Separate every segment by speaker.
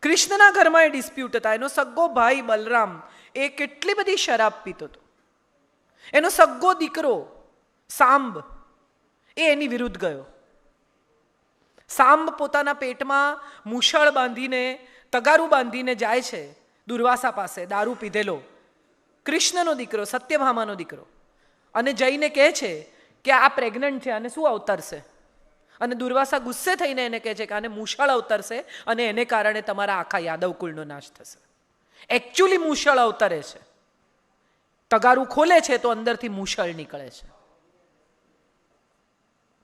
Speaker 1: કૃષ્ણના ઘરમાં એ ડિસ્પ્યુટ હતા. એનો સગ્ગો ભાઈ બલરામ એ કેટલી બધી શરાબ પીતો હતો. એનો સગ્ગો દીકરો સાંબ એ એની વિરુદ્ધ ગયો. સાંબ પોતાના પેટમાં મૂછળ બાંધીને, તગારું બાંધીને જાય છે દુર્વાસા પાસે, દારૂ પીધેલો, કૃષ્ણનો દીકરો, સત્યભામાનો દીકરો, અને જઈને કહે છે કે આ પ્રેગ્નન્ટ છે, આને શું અવતરશે? અને દુર્વાસા ગુસ્સે થઈને એને કહે છે કે આને મૂછળ અવતરશે અને એને કારણે તમારા આખા યાદવ કુળનો નાશ થશે. એકચ્યુઅલી મૂછળ અવતરે છે. તગારું ખોલે છે તો અંદરથી મૂછળ નીકળે છે.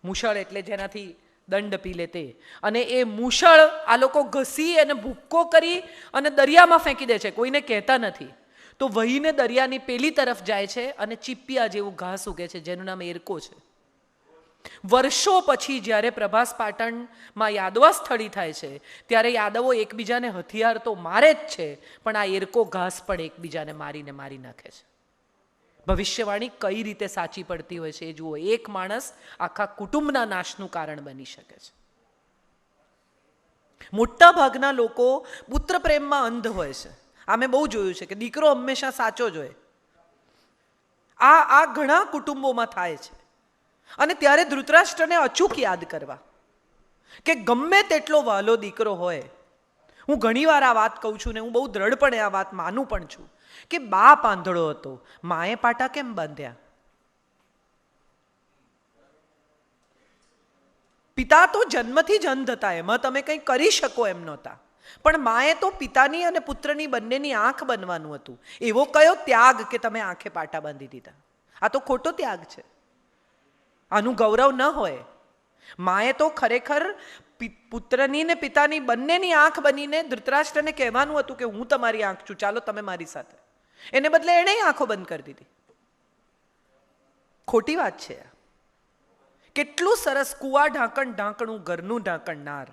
Speaker 1: મૂછળ એટલે જેનાથી દંડ પી લે તે. અને એ મૂછળ આ લોકો ઘસી અને ભૂક્કો કરી અને દરિયામાં ફેંકી દે છે, કોઈને કહેતા નથી. તો વહીને દરિયાની પેલી તરફ જાય છે અને ચીપિયા જેવું ઘાસ ઉગે છે જેનું નામ એરકો છે. વર્ષો પછી જ્યારે પ્રભાસ પાટણમાં યાદવા સ્થળી થાય છે ત્યારે યાદવો એકબીજાને હથિયાર તો મારે જ છે, પણ આ એરકો ઘાસ પણ એકબીજાને મારીને મારી નાખે છે. ભવિષ્યવાણી કઈ રીતે સાચી પડતી હોય છે એ જુઓ. એક માણસ આખા કુટુંબના નાશનું કારણ બની શકે છે. મોટા ભાગના લોકો પુત્ર પ્રેમમાં અંધ હોય છે. આ મેં બહુ જોયું છે કે દીકરો હંમેશા સાચો જ હોય. આ ઘણા કુટુંબોમાં થાય છે. અને ત્યારે ધૃતરાષ્ટ્રને અચૂક યાદ કરવા કે ગમે તેટલો વહાલો દીકરો હોય, હું ઘણીવાર આ વાત કહું છું ને હું બહુ દ્રઢપણે આ વાત માનું પણ છું કે બાપ આંધળો હતો, માએ પાટા કેમ બાંધ્યા? પિતા તો જન્મથી જ અંધ હતા, એમાં તમે કંઈ કરી શકો એમ નહોતા, પણ માએ તો પિતાની અને પુત્રની બંનેની આંખ બનવાનું હતું. એવો કયો ત્યાગ કે તમે આંખે પાટા બાંધી દીધા? આ તો ખોટો ત્યાગ છે. આનું ગૌરવ ન હોય. માએ તો ખરેખર પુત્રની ને પિતાની બંનેની આંખ બનીને ધૃતરાષ્ટ્રને કહેવાનું હતું કે હું તમારી આંખ છું, ચાલો તમે મારી સાથે. એને બદલે એણે આંખો બંધ કરી દીધી. ખોટી વાત છે. કેટલું સરસ કુવા ઢાંકણ ઢાંકણું ઘરનું ઢાંકણનાર.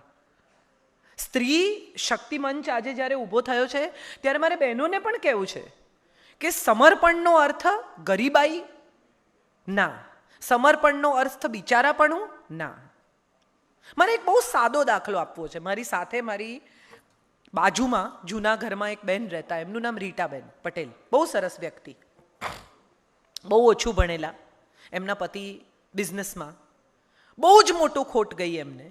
Speaker 1: સ્ત્રી શક્તિ મંચ આજે જ્યારે ઊભો થયો છે ત્યારે મારે બહેનોને પણ કહેવું છે કે સમર્પણનો અર્થ ગરીબાઈ ના, સમર્પણનો અર્થ બિચારાપણું ના. મારે એક બહુ સાદો દાખલો આપવો છે. મારી સાથે મારી બાજુમાં જૂના ઘરમાં એક બહેન રહેતા, એમનું નામ રીટાબેન પટેલ. બહુ સરસ વ્યક્તિ, બહુ ઓછું ભણેલા. એમના પતિ બિઝનેસમાં. બહુ જ મોટો ખોટ ગઈ એમને.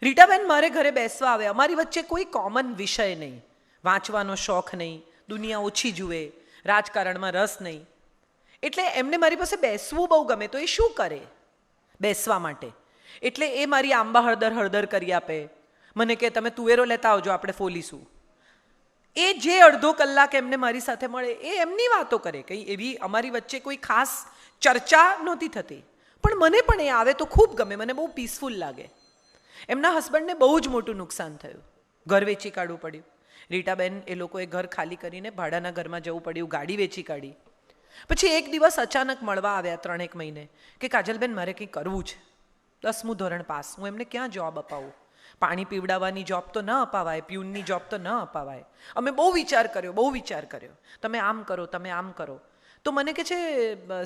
Speaker 1: રીટાબેન મારે ઘરે બેસવા આવે. અમારી વચ્ચે કોઈ કોમન વિષય નહીં, વાંચવાનો શોખ નહીં, દુનિયા ઓછી જુએ, રાજકારણમાં રસ નહીં. એટલે એમને મારી પાસે બેસવું બહુ ગમે. તો એ શું કરે બેસવા માટે? એટલે એ મારી આંબા હળદર કરી આપે. મને કે તમે તુવેરો લેતા આવજો, આપણે ફોલીશું. એ જે અડધો કલાક એમને મારી સાથે મળે એ એમની વાતો કરે. કંઈ એવી અમારી વચ્ચે કોઈ ખાસ ચર્ચા નહોતી થતી, પણ મને પણ એ આવે તો ખૂબ ગમે, મને બહુ પીસફુલ લાગે. એમના હસબન્ડને બહુ જ મોટું નુકસાન થયું, ઘર વેચી કાઢવું પડ્યું. રીટાબેન એ લોકોએ ઘર ખાલી કરીને ભાડાના ઘરમાં જવું પડ્યું, ગાડી વેચી કાઢી. પછી એક દિવસ અચાનક મળવા આવ્યા 3 મહિને કે કાજલબેન મારે કંઈ કરવું છે, 10મું ધોરણ પાસ. હું એમને ક્યાં જોબ અપાવું? પાણી પીવડાવવાની જોબ તો ન અપાવાય, પ્યુનની જોબ તો ન અપાવાય. અમે બહુ વિચાર કર્યો. તમે આમ કરો, તમે આમ કરો. તો મને કે છે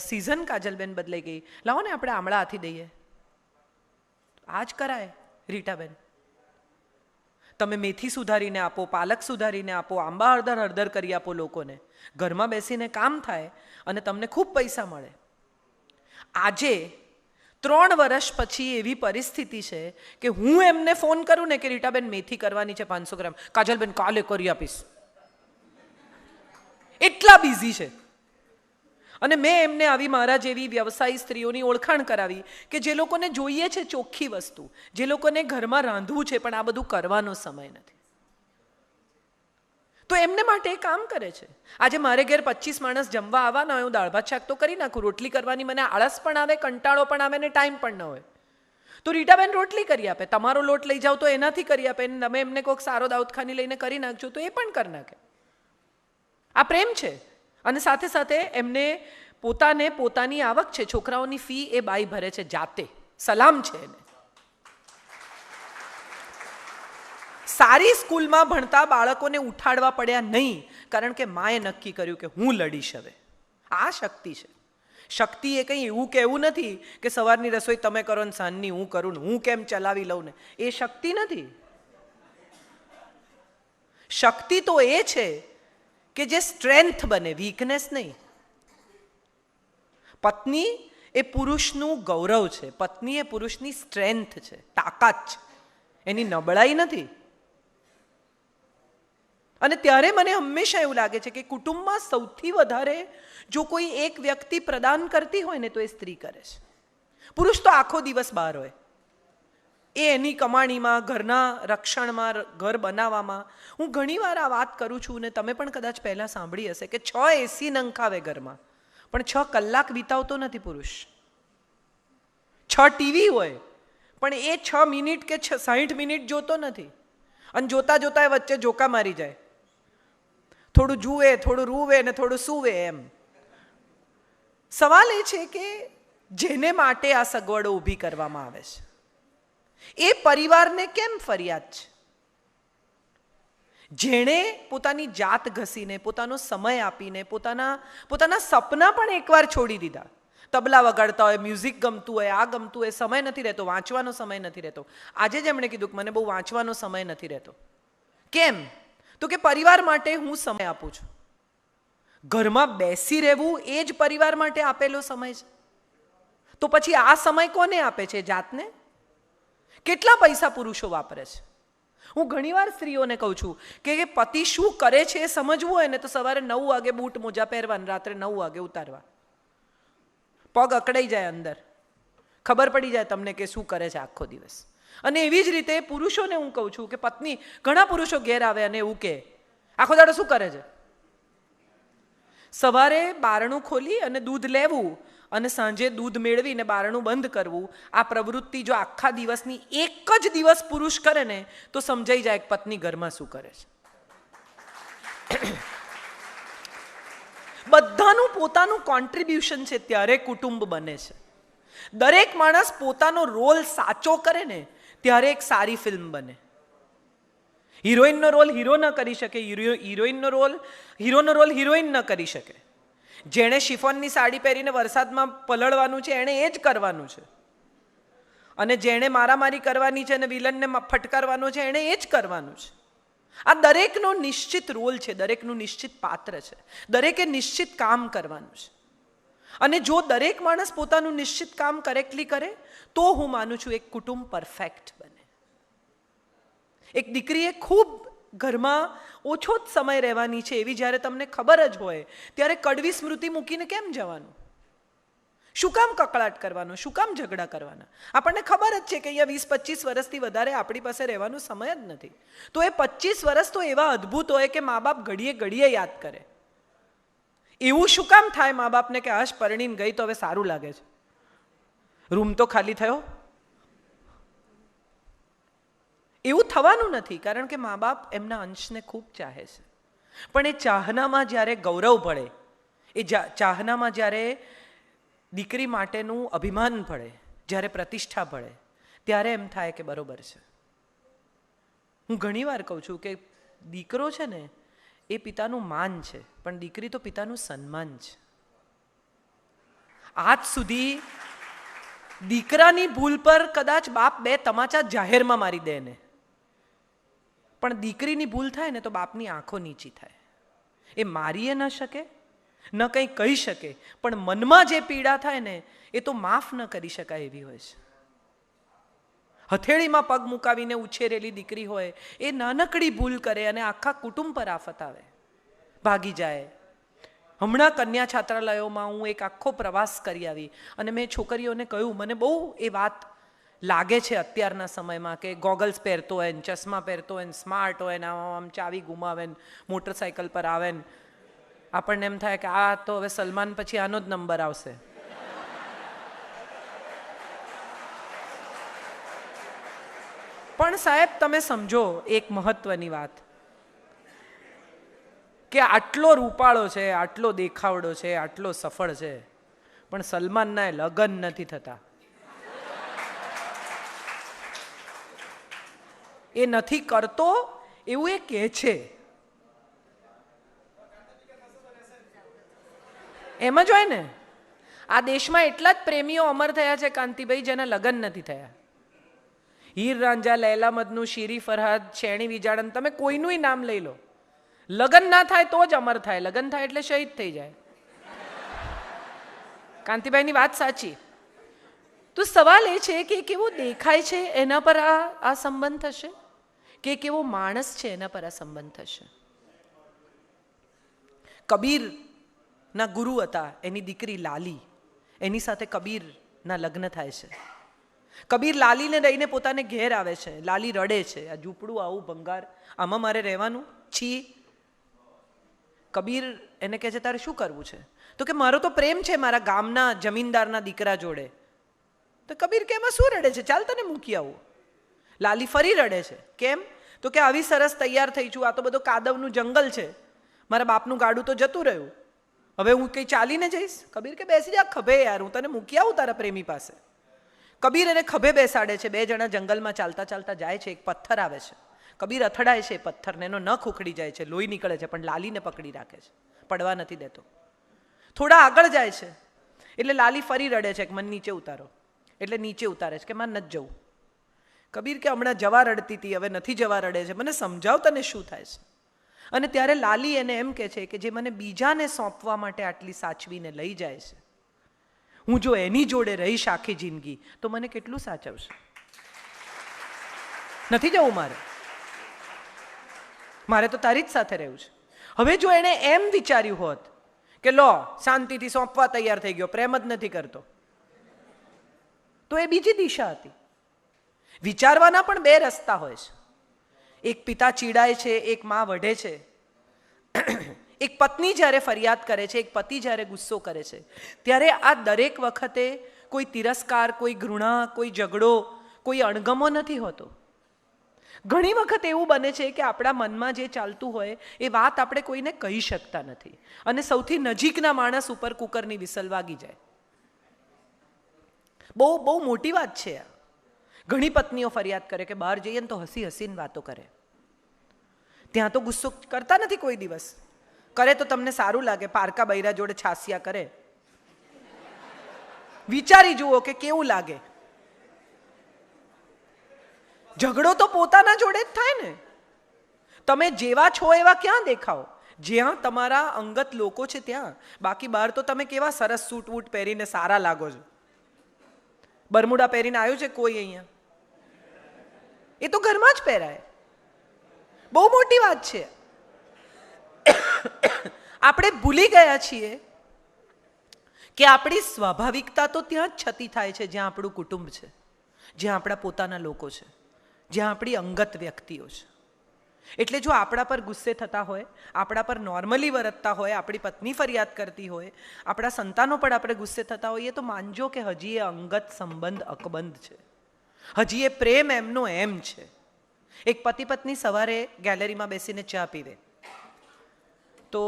Speaker 1: સિઝન કાજલબેન બદલાઈ ગઈ, લાવો ને આપણે આમળા હાથી દઈએ. આ જ કરાય રીટાબેન. તમે મેથી સુધારીને આપો, પાલક સુધારીને આપો, આંબા હળદર કરી આપો લોકોને. ઘરમાં બેસીને કામ થાય અને તમને ખૂબ પૈસા મળે. આજે 3 વર્ષ પછી એવી પરિસ્થિતિ છે કે હું એમને ફોન કરું ને કે રીટાબેન મેથી કરવાની છે 500 ગ્રામ, કાજલબેન કાલે કરી આપીશ. એટલા બિઝી છે. અને મેં એમને આવી મારા જેવી વ્યવસાયી સ્ત્રીઓની ઓળખાણ કરાવી કે જે લોકોને જોઈએ છે ચોખ્ખી વસ્તુ, જે લોકોને ઘરમાં રાંધવું છે પણ આ બધું કરવાનો સમય નથી. તો એમને માટે એ કામ કરે છે. આજે મારે ઘેર 25 માણસ જમવા આવવાના હોય, હું દાળ ભાત શાક તો કરી નાખું. રોટલી કરવાની મને આળસ પણ આવે, કંટાળો પણ આવે ને ટાઈમ પણ ન હોય. તો રીટાબેન રોટલી કરી આપે. તમારો લોટ લઈ જાઓ તો એનાથી કરી આપે. તમે એમને કોઈક સારો દાઉદખાની લઈને કરી નાખજો તો એ પણ કરી નાખે. આ પ્રેમ છે. અને સાથે સાથે એમને પોતાની આવક છે, છોકરાઓની ફી એ બાઈ ભરે છે જાતે. સલામ છે એને. સારી સ્કૂલમાં ભણતા બાળકોને ઉઠાડવા પડ્યા નહીં, કારણ કે માએ નક્કી કર્યું કે હું લડીશ હવે. આ શક્તિ છે. શક્તિ એ કંઈ એવું કહેવું નથી કે સવારની રસોઈ તમે કરો ને સાંજની હું કરું ને હું કેમ ચલાવી લઉં ને. એ શક્તિ નથી. શક્તિ તો એ છે કે જે સ્ટ્રેન્થ બને, વીકનેસ નહીં. પત્ની એ પુરુષનું ગૌરવ છે, પત્ની એ પુરુષની સ્ટ્રેન્થ છે, તાકાત છે, એની નબળાઈ નથી. અને ત્યારે મને હંમેશા એવું લાગે છે કે કુટુંબમાં સૌથી વધારે જો કોઈ એક વ્યક્તિ પ્રદાન કરતી હોય ને તો એ સ્ત્રી કરે છે. પુરુષ તો આખો દિવસ બહાર હોય, એ એની કમાણીમાં, ઘરના રક્ષણમાં, ઘર બનાવવામાં. હું ઘણીવાર આ વાત કરું છું ને તમે પણ કદાચ પહેલાં સાંભળી હશે કે 6 એસી નંખાવે ઘરમાં, પણ 6 કલાક વિતાવતો નથી પુરુષ. 6 ટીવી હોય પણ એ 6 મિનિટ કે 60 મિનિટ જોતો નથી. અને જોતા જોતા એ વચ્ચે જોકા મારી જાય, થોડું જુએ, થોડું રૂવે ને થોડું સૂવે. એમ સવાલ એ છે કે જેને માટે આ સગવડો ઊભી કરવામાં આવે છે એ પરિવારને કેમ ફરિયાદ છે? જેણે પોતાની જાત ઘસીને, પોતાનો સમય આપીને, પોતાના સપના પણ એકવાર છોડી દીધા. તબલા વગાડતા હોય, મ્યુઝિક ગમતું હોય, આ ગમતું હોય, સમય નથી રહેતો, વાંચવાનો સમય નથી રહેતો. આજે જ એમણે કીધું કે મને બહુ વાંચવાનો સમય નથી રહેતો. કેમ? તો કે પરિવાર માટે હું સમય આપું છું. ઘરમાં બેસી રહેવું એ જ પરિવાર માટે આપેલો સમય છે. તો પછી આ સમય કોને આપે છે? જાતને. કેટલા પૈસા પુરુષો વાપરે છે? હું ઘણીવાર સ્ત્રીઓને કહું છું કે પતિ શું કરે છે એ સમજવું હોય ને તો સવારે 9 વાગે બૂટ મોજા પહેરવાના, રાત્રે 9 વાગે ઉતારવા. પગ અકડાઈ જાય અંદર, ખબર પડી જાય તમને કે શું કરે છે આખો દિવસ. અને એવી જ રીતે પુરુષોને હું કહું છું કે પત્ની, ઘણા પુરુષો ઘેર આવે અને એવું કે આખો દાડો શું કરે છે? સવારે બારણું ખોલી અને દૂધ લેવું અને સાંજે દૂધ મેળવીને બારણું બંધ કરવું, આ પ્રવૃત્તિ જો આખા દિવસની એક જ દિવસ પુરુષ કરે ને તો સમજાઈ જાય કે પત્ની ઘરમાં શું કરે છે. બધાનું પોતાનું કોન્ટ્રીબ્યુશન છે ત્યારે કુટુંબ બને છે. દરેક માણસ પોતાનો રોલ સાચો કરે ને ત્યારે એક સારી ફિલ્મ બને. હિરોઈનનો રોલ હીરો ન કરી શકે, હિરોઈનનો રોલ હિરોઈન ન કરી શકે. જેણે શિફોનની સાડી પહેરીને વરસાદમાં પલળવાનું છે એણે એ જ કરવાનું છે. અને જેણે મારામારી કરવાની છે અને વિલનને ફટકારવાનો છે એણે એ જ કરવાનું છે. આ દરેકનો નિશ્ચિત રોલ છે, દરેકનું નિશ્ચિત પાત્ર છે, દરેકે નિશ્ચિત કામ કરવાનું છે. અને જો દરેક માણસ પોતાનું નિશ્ચિત કામ કરેક્ટલી કરે તો હું માનું છું એક કુટુંબ પરફેક્ટ બને. એક દીકરીએ ખૂબ ઘરમાં ઓછો જ સમય રહેવાની છે એવી જ્યારે તમને ખબર જ હોય ત્યારે કડવી સ્મૃતિ મૂકીને કેમ જવાનું? શું કામ કકળાટ કરવાનો? શું કામ ઝઘડા કરવાના? આપણને ખબર જ છે કે અહીંયા 20-25 વર્ષથી વધારે આપણી પાસે રહેવાનો સમય જ નથી. તો એ 25 વર્ષ તો એવા અદ્ભુત હોય કે મા બાપ ઘડીએ ઘડીએ યાદ કરે. એવું શું કામ થાય મા બાપને કે હશ પરણીને ગઈ તો હવે સારું લાગે છે, રૂમ તો ખાલી થયો? એવું થવાનું નથી, કારણ કે મા બાપ એમના અંશને ખૂબ ચાહે છે. પણ એ ચાહનામાં જ્યારે ગૌરવ ભળે, એ ચાહનામાં જ્યારે દીકરી માટેનું અભિમાન ભળે, જ્યારે પ્રતિષ્ઠા ભળે, ત્યારે એમ થાય કે બરોબર છે. હું ઘણીવાર કહું છું કે દીકરો છે ને એ પિતાનું માન છે, પણ દીકરી તો પિતાનું સન્માન છે. આજ સુધી દીકરાની ભૂલ પર કદાચ બાપ 2 તમાચા જાહેરમાં મારી દે ને, પણ દીકરીની ભૂલ થાય ને તો બાપની આંખો નીચી થાય. એ મારીએ ન શકે, ન કંઈ કહી શકે, પણ મનમાં જે પીડા થાય ને એ તો માફ ન કરી શકાય એવી હોય છે. હથેળીમાં પગ મુકાવીને ઉછેરેલી દીકરી હોય એ નાનકડી ભૂલ કરે અને આખા કુટુંબ પર આફત આવે, ભાગી જાય. હમણાં કન્યા છાત્રાલયોમાં હું એક આખો પ્રવાસ કરી આવી અને મેં છોકરીઓને કહ્યું, મને બહુ એ વાત લાગે છે અત્યારના સમયમાં કે ગોગલ્સ પહેરતો હોય ને, ચશ્મા પહેરતો હોય ને, સ્માર્ટ હોય ને, આમ ચાવી ગુમાવે ને, મોટરસાઇકલ પર આવે ને, આપણને એમ થાય કે આ તો હવે સલમાન પછી આનો જ નંબર આવશે. પણ સાહેબ તમે સમજો એક મહત્વની વાત કે આટલો રૂપાળો છે, આટલો દેખાવડો છે, આટલો સફળ છે, પણ સલમાનના લગ્ન નથી થતા. એ નથી કરતો એવું એ કહે છે. એમ જ હોય ને. આ દેશમાં એટલા જ પ્રેમીઓ અમર થયા છે કાંતિભાઈ જેના લગ્ન નથી થયા. હીર રાંઝા, લૈલા મજનુ, શીરી ફરહાદ, શેણી વિજાણન, તમે કોઈનું નામ લઈ લો, લગ્ન ના થાય તો જ અમર થાય, લગ્ન થાય એટલે શહીદ થઈ જાય. કાંતિભાઈની વાત સાચી. તો સવાલ એ છે કે કેવો દેખાય છે એના પર આ સંબંધ થશે, કે કેવો માણસ છે એના પર આ સંબંધ થશે. કબીરના ગુરુ હતા, એની દીકરી લાલી, એની સાથે કબીરના લગ્ન થાય છે. કબીર લાલીને લઈને પોતાને ઘેર આવે છે. લાલી રડે છે, આ ઝૂંપડું આવું ભંગાર, આમાં મારે રહેવાનું છી. કબીર એને કહે છે તારે શું કરવું છે? તો કે મારો તો પ્રેમ છે મારા ગામના જમીનદારના દીકરા જોડે. તો કબીર કે એમાં શું રડે છે, ચાલ તને મૂકી આવું. લાલી ફરી રડે છે. કેમ? તો કે આવી સરસ તૈયાર થઈ છું, આ તો બધો કાદવનું જંગલ છે, મારા બાપનું ગાડું તો જતું રહ્યું, હવે હું કંઈ ચાલીને જઈશ? કબીર કે બેસી જા ખભે યાર, હું તને મૂકી આવું તારા પ્રેમી પાસે. કબીર એને ખભે બેસાડે છે. બે જણા જંગલમાં ચાલતા ચાલતા જાય છે. એક પથ્થર આવે છે. કબીર અથડાય છે એ પથ્થરને, એનો નખ ઉખડી જાય છે, લોહી નીકળે છે, પણ લાલીને પકડી રાખે છે, પડવા નથી દેતો. થોડા આગળ જાય છે એટલે લાલી ફરી રડે છે કે મને નીચે ઉતારો. એટલે નીચે ઉતારે છે કે મારે નથી જવું. કબીર કે હમણાં જવા રડતી હતી, હવે નથી જવા રડે છે, મને સમજાવ તને શું થાય છે. અને ત્યારે લાલી એને એમ કહે છે કે જે મને બીજાને સોંપવા માટે આટલી સાચવીને લઈ જાય છે, હું જો એની જોડે રહીશ આખી જિંદગી તો મને કેટલું સાચવશે. નથી જવું મારે તો તારી જ સાથે રહેવું છે. હવે જો એણે એમ વિચાર્યું હોત કે લો શાંતિથી સોંપવા તૈયાર થઈ ગયો, પ્રેમ જ નથી કરતો, તો એ બીજી દિશા હતી. વિચારવાના પણ બે રસ્તા હોય છે. એક પિતા ચીડાય છે, એક માં વઢે છે. એક પત્ની જ્યારે ફરિયાદ કરે છે, એક પતિ જ્યારે ગુસ્સો કરે છે, ત્યારે આ દરેક વખતે કોઈ તિરસ્કાર, કોઈ ઘૃણા, કોઈ ઝઘડો, કોઈ અણગમો નથી હોતો. ઘણી વખત એવું બને છે કે આપણા મનમાં જે ચાલતું હોય એ વાત આપણે કોઈને કહી શકતા નથી, અને સૌથી નજીકના માણસ ઉપર કુકરની વિસલ વાગી જાય. બહુ મોટી વાત છે આ. ઘણી પત્નીઓ ફરિયાદ કરે કે બહાર જઈએ ને તો હસી હસીને વાતો કરે, ત્યાં તો ગુસ્સો કરતા નથી કોઈ દિવસ. કરે તો તમને સારું લાગે, પારકા બૈરા જોડે છાસિયા કરે. વિચારી જુઓ કે કેવું લાગે. ઝઘડો તો પોતાના જોડે જ થાય ને. તમે જેવા છો એવા ક્યાં દેખાઓ? જ્યાં તમારા અંગત લોકો છે ત્યાં. બાકી બહાર તો તમે કેવા સરસ સૂટ વૂટ પહેરીને સારા લાગો છો. બરમુડા પહેરીને આવ્યું છે કોઈ અહીંયા? એ તો ઘરમાં જ પહેરાય. બહુ મોટી વાત છે. આપણે ભૂલી ગયા છીએ કે આપણી સ્વાભાવિકતા તો ત્યાં જ છતી થાય છે જ્યાં આપણું કુટુંબ છે, જ્યાં આપણા પોતાના લોકો છે, જ્યાં આપણી અંગત વ્યક્તિઓ છે. એટલે જો આપણા પર ગુસ્સે થતા હોય, આપણા પર નોર્મલી વર્તતા હોય, આપણી પત્ની ફરિયાદ કરતી હોય, આપણા સંતાનો પણ આપણે ગુસ્સે થતા હોઈએ, તો માનજો કે હજી એ અંગત સંબંધ અકબંધ છે, હજી એ પ્રેમ એમનો એમ છે. એક પતિ પત્ની સવારે ગેલેરીમાં બેસીને ચા પીવે, તો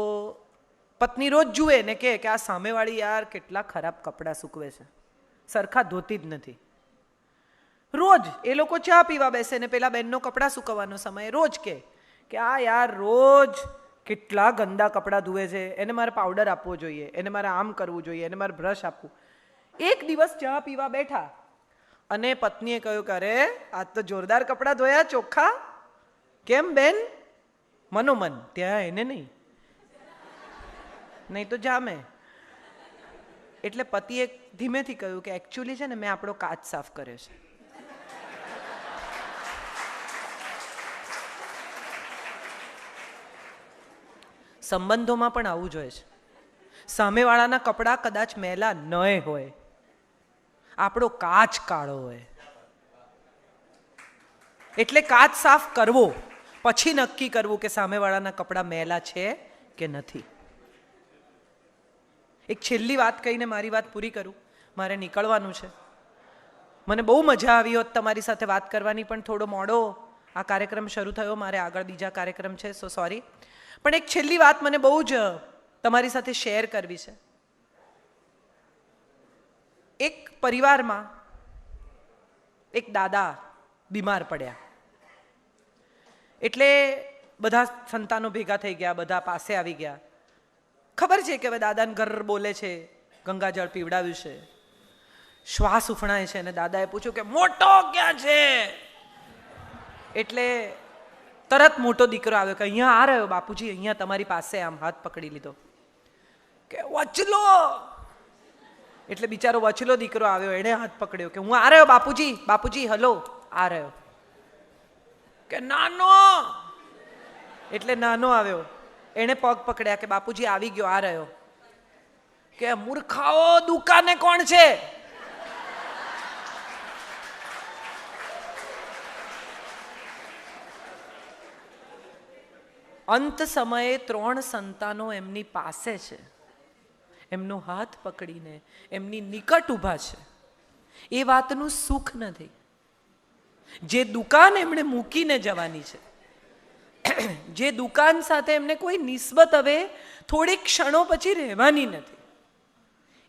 Speaker 1: પત્ની રોજ જુએ ને કે આ સામેવાળી યાર કેટલા ખરાબ કપડાં સૂકવે છે, સરખા ધોતી જ નથી. રોજ એ લોકો ચા પીવા બેસે ને પેલા બેનનો કપડાં સૂકવવાનો સમય રોજ કે આ યાર રોજ કેટલા ગંદા કપડાં ધુએ છે, એને મારે પાવડર આપવો જોઈએ, એને મારે આમ કરવું જોઈએ, એને મારે બ્રશ આપવું. એક દિવસ ચા પીવા બેઠા અને પત્નીએ કહ્યું કે અરે આજ તો જોરદાર કપડાં ધોયા, ચોખ્ખા. કેમ બેન? મનોમન. ત્યાં એને નહીં તો જામે. એટલે પતિએ ધીમેથી કહ્યું કે એકચ્યુઅલી છે ને મેં આપણો કાચ સાફ કર્યો છે. સંબંધોમાં પણ આવું જોઈએ છે. સામેવાળાના કપડાં કદાચ મેલા ન હોય, આપણો કાચ કાળો હોય, એટલે કાચ સાફ કરવો, પછી નક્કી કરવું કે સામેવાળાના કપડાં મેલા છે કે નથી. એક છેલ્લી વાત કહીને મારી વાત પૂરી કરું, મારે નીકળવાનું છે. મને બહુ મજા આવી હોત તમારી સાથે વાત કરવાની, પણ થોડો મોડો આ કાર્યક્રમ શરૂ થયો, મારે આગળ બીજા કાર્યક્રમ છે, સો સોરી. પણ એક છેલ્લી વાત મને બહુ જ તમારી સાથે શેર કરવી છે. એક પરિવારમાં એક દાદા બીમાર પડ્યા, એટલે બધા સંતાનો ભેગા થઈ ગયા, બધા પાસે આવી ગયા. ખબર છે કે હવે દાદાને ઘર બોલે છે, ગંગાજળ પીવડાવ્યું છે, શ્વાસ ઉફણાય છે, અને દાદાએ પૂછ્યું કે મોટો ક્યાં છે? એટલે તરત મોટો દીકરો આવ્યો કે અહીંયા આ રહ્યો બાપુજી, અહીંયા તમારી પાસે, આમ હાથ પકડી લીધો કે વચલો. એટલે બિચારો વચલો દીકરો આવ્યો, એણે હાથ પકડ્યો કે હું આ રહ્યો બાપુજી, બાપુજી હલો, આ રહ્યો. કે નાનો, એટલે નાનો આવ્યો, એણે પગ પકડ્યા કે બાપુજી આવી ગયો, આ રહ્યો. કે મૂર્ખાઓ, દુકાને કોણ છે? અંત સમયે 3 સંતાનો એમની પાસે છે, એમનો હાથ પકડીને એમની નિકટ ઊભા છે. એ વાતનું સુખ નથી. જે દુકાન એમણે મૂકીને જવાની છે, જે દુકાન સાથે એમને કોઈ નિસ્બત હવે થોડીક ક્ષણો પછી રહેવાની નથી,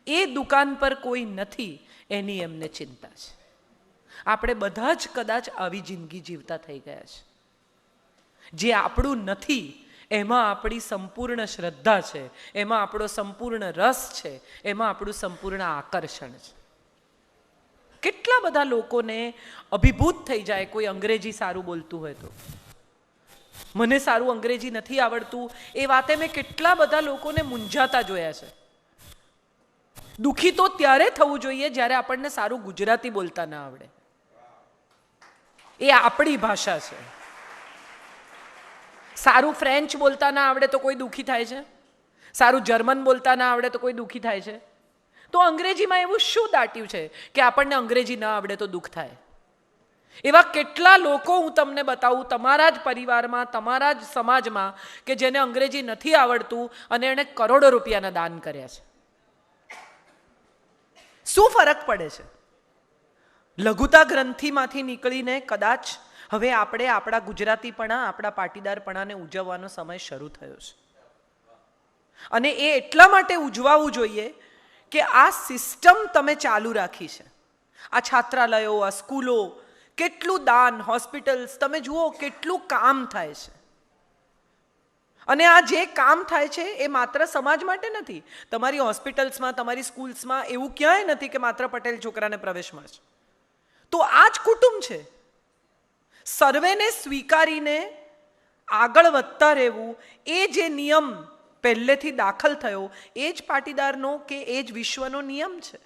Speaker 1: એ દુકાન પર કોઈ નથી, એની એમને ચિંતા છે. આપણે બધા જ કદાચ આવી જિંદગી જીવતા થઈ ગયા છે. જે આપણું નથી એમાં આપણી સંપૂર્ણ શ્રદ્ધા છે, એમાં આપણો સંપૂર્ણ રસ છે, એમાં આપણું સંપૂર્ણ આકર્ષણ છે. કેટલા બધા લોકોને અભિભૂત થઈ જાય કોઈ અંગ્રેજી સારું બોલતું હોય તો. મને સારું અંગ્રેજી નથી આવડતું એ વાતે મેં કેટલા બધા લોકોને મૂંઝાતા જોયા છે. દુઃખી તો ત્યારે થવું જોઈએ જ્યારે આપણને સારું ગુજરાતી બોલતા ના આવડે. એ આપણી ભાષા છે. સારું ફ્રેન્ચ બોલતા ના આવડે તો કોઈ દુઃખી થાય છે, સારું જર્મન બોલતા ના આવડે તો કોઈ દુઃખી થાય છે. તો અંગ્રેજીમાં એવું શું દાટ્યું છે કે આપણને અંગ્રેજી ના આવડે તો દુઃખ થાય? એવા કેટલા લોકો હું તમને બતાવું તમારા જ પરિવારમાં, તમારા જ સમાજમાં, કે જેને અંગ્રેજી નથી આવડતું અને એણે કરોડો રૂપિયાના દાન કર્યા છે. શું ફરક પડે છે? લઘુતા ગ્રંથિમાંથી નીકળીને કદાચ હવે આપણે આપણા ગુજરાતીપણા, આપણા પાટીદારપણાને ઉજવવાનો સમય શરૂ થયો છે. અને એ એટલા માટે ઉજવાવું જોઈએ કે આ સિસ્ટમ તમે ચાલુ રાખી છે. આ છાત્રાલયો, આ સ્કૂલો, કેટલું દાન, હોસ્પિટલ્સ, તમે જુઓ કેટલું કામ થાય છે. અને આ જે કામ થાય છે એ માત્ર સમાજ માટે નથી. તમારી હોસ્પિટલ્સમાં, તમારી સ્કૂલ્સમાં એવું ક્યાંય નથી કે માત્ર પટેલ છોકરાને પ્રવેશ મળશે. તો આ જ કુટુંબ છે. સર્વેને સ્વીકારીને આગળ વધતા રહેવું, એ જે નિયમ પહેલેથી દાખલ થયો, એ જ પાટીદારનો કે એ જ વિશ્વનો નિયમ છે.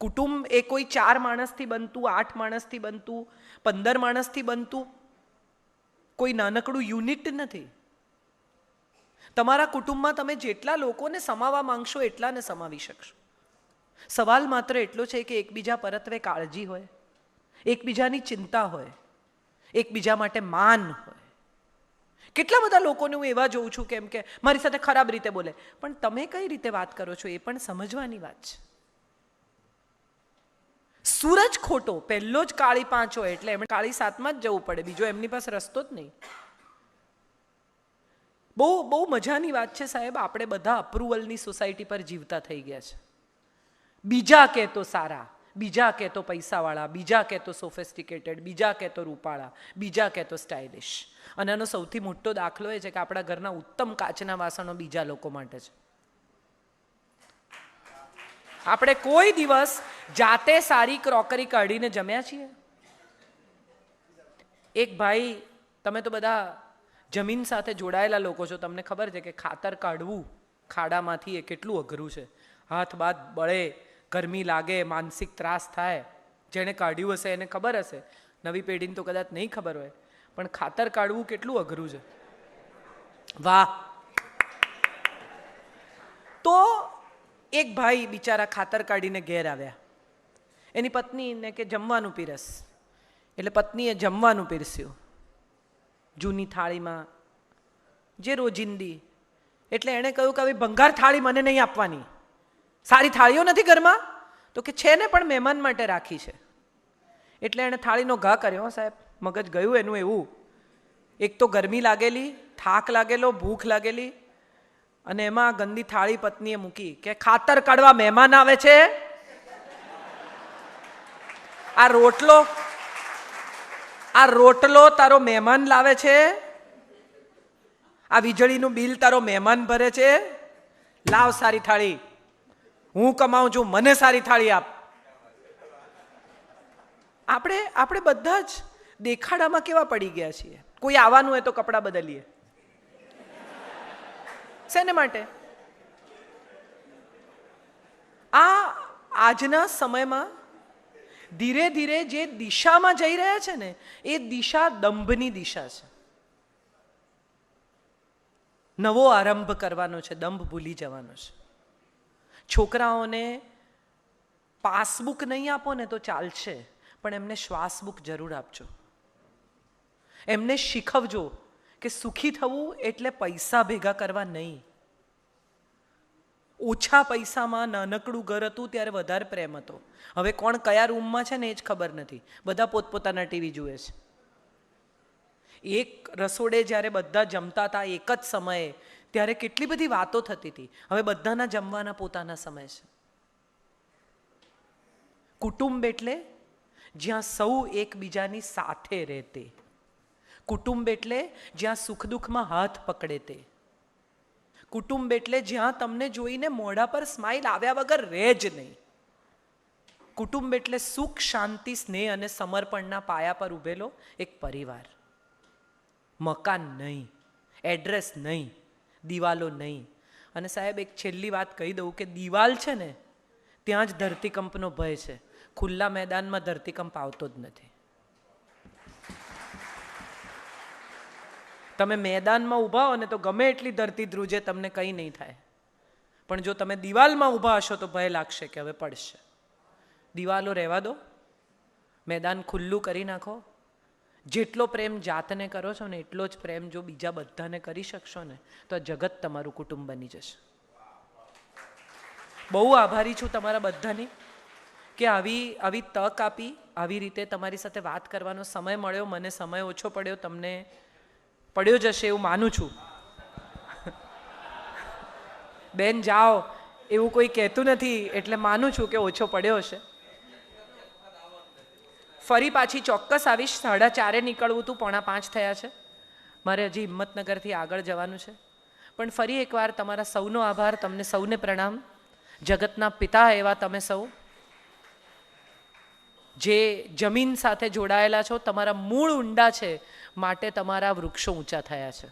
Speaker 1: કુટુંબ એ કોઈ 4 માણસથી બનતું, 8 માણસથી બનતું, 15 માણસથી બનતું કોઈ નાનકડું યુનિટ નથી. તમારા કુટુંબમાં તમે જેટલા લોકોને સમાવવા માંગશો એટલાને સમાવી શકશો. સવાલ માત્ર એટલો છે કે એકબીજા પરત્વે કાળજી હોય, એકબીજાની ચિંતા હોય, એકબીજા માટે માન હોય. કેટલા બધા લોકોને હું એવા જોઉં છું કેમ કે મારી સાથે ખરાબ રીતે બોલે, પણ તમે કઈ રીતે વાત કરો છો એ પણ સમજવાની વાત છે. સૂરજ ખોટો, પહેલો જ કાળી 5 હોય એટલે એમણે કાળી 7માં જ જવું પડે, બીજો એમની પાસે રસ્તો જ નહીં. બહુ મજાની વાત છે સાહેબ, આપણે બધા અપ્રુવલની સોસાયટી પર જીવતા થઈ ગયા છે. બીજા કે તો સારા, બીજા કે તો પૈસાવાળા, બીજા કે તો સોફિસ્ટિકેટેડ, બીજા કે તો રૂપાળા, બીજા કે તો સ્ટાઇલિશ. અને આનો સૌથી મોટો દાખલો એ છે કે આપણા ઘરના ઉત્તમ કાચના વાસણો બીજા લોકો માટે છે. આપણે કોઈ દિવસ જાતે સારી ક્રોકરી કાઢીને જમ્યા છીએ? એક ભાઈ, તમે તો બધા જમીન સાથે જોડાયેલા લોકો છો, તમને ખબર છે કે ખાતર કાઢવું ખાડામાંથી એ કેટલું અઘરું છે. હાથ બાથ બળે, ગરમી લાગે, માનસિક ત્રાસ થાય. જેણે કાઢ્યું હશે એને ખબર હશે, નવી પેઢીને તો કદાચ નહીં ખબર હોય, પણ ખાતર કાઢવું કેટલું અઘરું છે. વાહ! તો એક ભાઈ બિચારા ખાતર કાઢીને ઘેર આવ્યા. એની પત્નીને કે જમવાનું પીરસ, એટલે પત્નીએ જમવાનું પીરસ્યું જૂની થાળીમાં, જે રોજિંદી. એટલે એણે કહ્યું કે હવે ભંગાર થાળી મને નહીં આપવાની, સારી થાળીઓ નથી ઘરમાં? તો કે છે ને, પણ મહેમાન માટે રાખી છે. એટલે એણે થાળીનો ઘા કર્યો. સાહેબ, મગજ ગયું એનું એવું. એક તો ગરમી લાગેલી, થાક લાગેલો, ભૂખ લાગેલી, અને એમાં ગંદી થાળી પત્નીએ મૂકી કે ખાતર કાઢવા મહેમાન આવે છે, આ રોટલો તારો મહેમાન લાવે છે, આ વીજળીનું બિલ તારો મહેમાન ભરે છે, લાવ સારી થાળી, હું કમાઉં છું, મને સારી થાળી આપ. આપણે બધા જ દેખાડામાં કેવા પડી ગયા છીએ. કોઈ આવવાનું હોય તો કપડાં બદલીએ. શેને માટે? આજના સમયમાં ધીરે ધીરે જે દિશામાં જઈ રહ્યા છે ને, એ દિશા દંભની દિશા છે. નવો આરંભ કરવાનો છે, દંભ ભૂલી જવાનો છે. છોકરાઓને પાસબુક નહીં આપો ને તો ચાલશે, પણ એમને શ્વાસબુક જરૂર આપજો. એમને શીખવજો કે સુખી થવું એટલે પૈસા ભેગા કરવા નહીં. ઓછા પૈસામાં નાનકડું ઘર હતું ત્યારે વધારે પ્રેમ હતો. હવે કોણ કયા રૂમમાં છે ને એ જ ખબર નથી. બધા પોતપોતાના ટીવી જુએ છે. એક રસોડે જ્યારે બધા જમતા હતા એક જ સમયે, ત્યારે કેટલી બધી વાતો થતી હતી. હવે બધાના જમવાના પોતાના સમય છે. કુટુંબ એટલે જ્યાં સૌ એકબીજાની સાથે રહેતે. કુટુંબ એટલે જ્યાં સુખ દુઃખમાં હાથ પકડે તે. કુટુંબ એટલે જ્યાં તમને જોઈને મોઢા પર સ્માઇલ આવ્યા વગર રહે જ નહીં. કુટુંબ એટલે સુખ, શાંતિ, સ્નેહ અને સમર્પણના પાયા પર ઉભેલો એક પરિવાર. મકાન નહીં, એડ્રેસ નહીં, દિવાલો નહીં. અને સાહેબ એક છેલ્લી વાત કહી દઉં કે દિવાલ છે ને ત્યાં જ ધરતીકંપનો ભય છે. ખુલ્લા મેદાનમાં ધરતીકંપ આવતો જ નથી. તમે મેદાનમાં ઊભા હો ને તો ગમે એટલી ધરતી ધ્રુજે, તમને કંઈ નહીં થાય. પણ જો તમે દિવાલમાં ઊભા હશો તો ભય લાગશે કે હવે પડશે. દિવાલો રહેવા દો, મેદાન ખુલ્લું કરી નાખો. જેટલો પ્રેમ જાતને કરો છો ને એટલો જ પ્રેમ જો બીજા બધાને કરી શકશો ને તો આ જગત તમારું કુટુંબ બની જશે. બહુ આભારી છું તમારા બધાની કે આવી તક આપી, આવી રીતે તમારી સાથે વાત કરવાનો સમય મળ્યો. મને સમય ઓછો પડ્યો, તમને પડ્યો જશે એવું માનું છું. બેન જાઓ એવું કોઈ કહેતું નથી એટલે માનું છું કે ઓછો પડ્યો હશે. ફરી પાછી ચોક્કસ આવીશ. 4:30 નીકળવું હતું, 4:45 થયા છે. મારે હજી હિંમતનગરથી આગળ જવાનું છે. પણ ફરી એકવાર તમારા સૌનો આભાર, તમને સૌને પ્રણામ. જગતના પિતા એવા તમે સૌ જે જમીન સાથે જોડાયેલા છો, તમારા મૂળ ઊંડા છે માટે તમારા વૃક્ષો ઊંચા થયા છે.